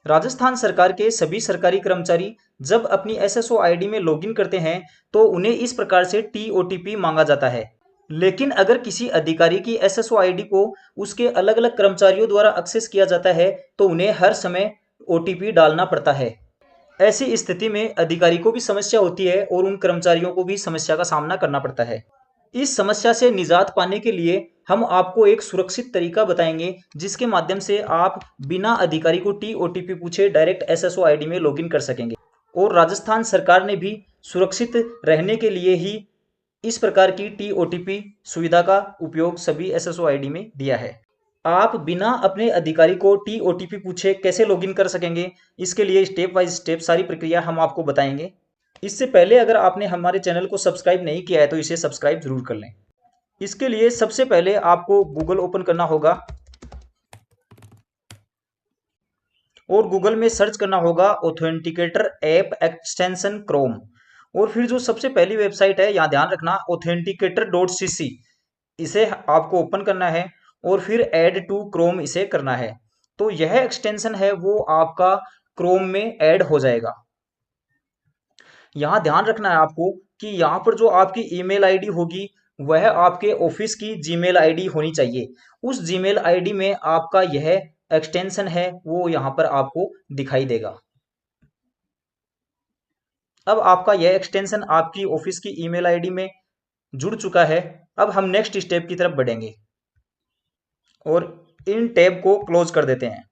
राजस्थान सरकार के सभी सरकारी कर्मचारी जब अपनी एसएसओ आईडी में लॉगिन करते हैं तो उन्हें इस प्रकार से टीओटीपी मांगा जाता है। लेकिन अगर किसी अधिकारी की एसएसओ आईडी को उसके अलग अलग कर्मचारियों द्वारा एक्सेस किया जाता है तो उन्हें हर समय ओटीपी डालना पड़ता है। ऐसी स्थिति में अधिकारी को भी समस्या होती है और उन कर्मचारियों को भी समस्या का सामना करना पड़ता है। इस समस्या से निजात पाने के लिए हम आपको एक सुरक्षित तरीका बताएंगे जिसके माध्यम से आप बिना अधिकारी को टीओटीपी पूछे डायरेक्ट एसएसओ आईडी में लॉगिन कर सकेंगे। और राजस्थान सरकार ने भी सुरक्षित रहने के लिए ही इस प्रकार की टीओटीपी सुविधा का उपयोग सभी एसएसओ आईडी में दिया है। आप बिना अपने अधिकारी को टीओटीपी पूछे कैसे लॉगिन कर सकेंगे, इसके लिए स्टेप बाय स्टेप सारी प्रक्रिया हम आपको बताएंगे। इससे पहले अगर आपने हमारे चैनल को सब्सक्राइब नहीं किया है तो इसे सब्सक्राइब जरूर कर लें। इसके लिए सबसे पहले आपको गूगल ओपन करना होगा और गूगल में सर्च करना होगा ऑथेंटिकेटर ऐप एक्सटेंशन क्रोम। और फिर जो सबसे पहली वेबसाइट है, यहाँ ध्यान रखना, authenticator.cc, इसे आपको ओपन करना है और फिर ऐड टू क्रोम इसे करना है। तो यह एक्सटेंशन है वो आपका क्रोम में ऐड हो जाएगा। यहाँ ध्यान रखना है आपको कि यहाँ पर जो आपकी ईमेल आईडी होगी वह आपके ऑफिस की जीमेल आईडी होनी चाहिए। उस जीमेल आईडी में आपका यह एक्सटेंशन है वो यहाँ पर आपको दिखाई देगा। अब आपका यह एक्सटेंशन आपकी ऑफिस की ईमेल आईडी में जुड़ चुका है। अब हम नेक्स्ट स्टेप की तरफ बढ़ेंगे और इन टैब को क्लोज कर देते हैं।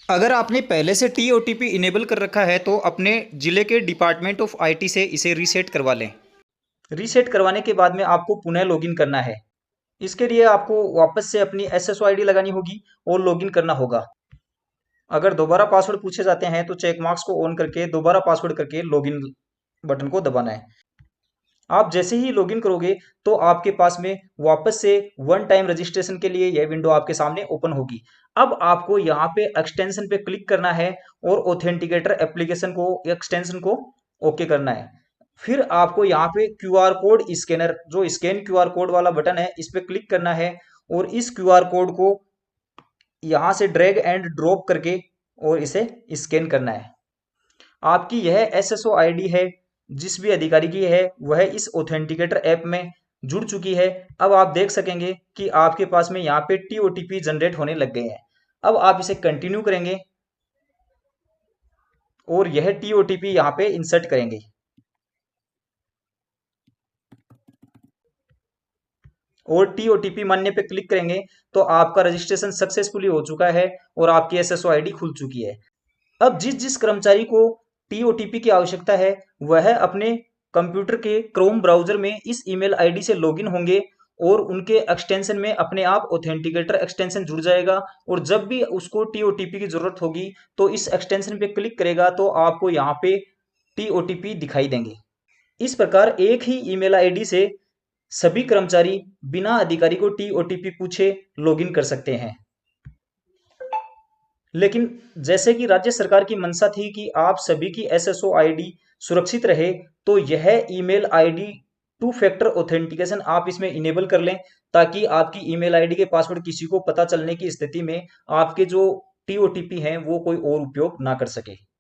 अगर आपने पहले से टीओटीपी इनेबल कर रखा है तो अपने जिले के डिपार्टमेंट ऑफ आईटी से इसे रीसेट करवा लें। रीसेट करवाने के बाद में आपको पुनः लॉगिन करना है। इसके लिए आपको वापस से अपनी एसएसओ आईडी लगानी होगी और लॉगिन करना होगा। अगर दोबारा पासवर्ड पूछे जाते हैं तो चेक मार्क्स को ऑन करके दोबारा पासवर्ड करके लॉगिन बटन को दबाना है। आप जैसे ही लॉगिन करोगे तो आपके पास में वापस से वन टाइम रजिस्ट्रेशन के लिए यह विंडो आपके सामने ओपन होगी। अब आपको यहाँ पे एक्सटेंशन पे क्लिक करना है और ऑथेंटिकेटर एप्लीकेशन को एक्सटेंशन को ओके करना है। फिर आपको यहाँ पे क्यूआर कोड स्कैनर, जो स्कैन क्यूआर कोड वाला बटन है, इस पे क्लिक करना है और इस क्यूआर कोड को यहाँ से ड्रैग एंड ड्रॉप करके और इसे स्कैन करना है। आपकी यह एसएसओ आईडी है जिस भी अधिकारी की है वह इस ऑथेंटिकेटर ऐप में जुड़ चुकी है। अब आप देख सकेंगे कि आपके पास में यहाँ पे टीओटीपी जनरेट होने लग गए हैं। अब आप इसे कंटिन्यू करेंगे और यह टीओटीपी यहाँ पे इंसर्ट करेंगे और टीओटीपी मानने पे क्लिक करेंगे तो आपका रजिस्ट्रेशन सक्सेसफुली हो चुका है और आपकी एसएसओ आईडी खुल चुकी है। अब जिस जिस कर्मचारी को टीओटीपी की आवश्यकता है वह अपने कंप्यूटर के क्रोम ब्राउजर में इस ईमेल आईडी से लॉगिन होंगे और उनके एक्सटेंशन में अपने आप ऑथेंटिकेटर एक्सटेंशन जुड़ जाएगा। और जब भी उसको टीओटीपी की जरूरत होगी तो इस एक्सटेंशन पे क्लिक करेगा तो आपको यहाँ पे टीओटीपी दिखाई देंगे। इस प्रकार एक ही ईमेल आईडी से सभी कर्मचारी बिना अधिकारी को टीओटीपी पूछे लॉगिन कर सकते हैं। लेकिन जैसे कि राज्य सरकार की मंशा थी कि आप सभी की एसएसओ आईडी सुरक्षित रहे तो यह email ID two factor authentication आप इसमें इनेबल कर लें ताकि आपकी ईमेल आईडी के पासवर्ड किसी को पता चलने की स्थिति में आपके जो टीओटीपी हैं वो कोई और उपयोग ना कर सके।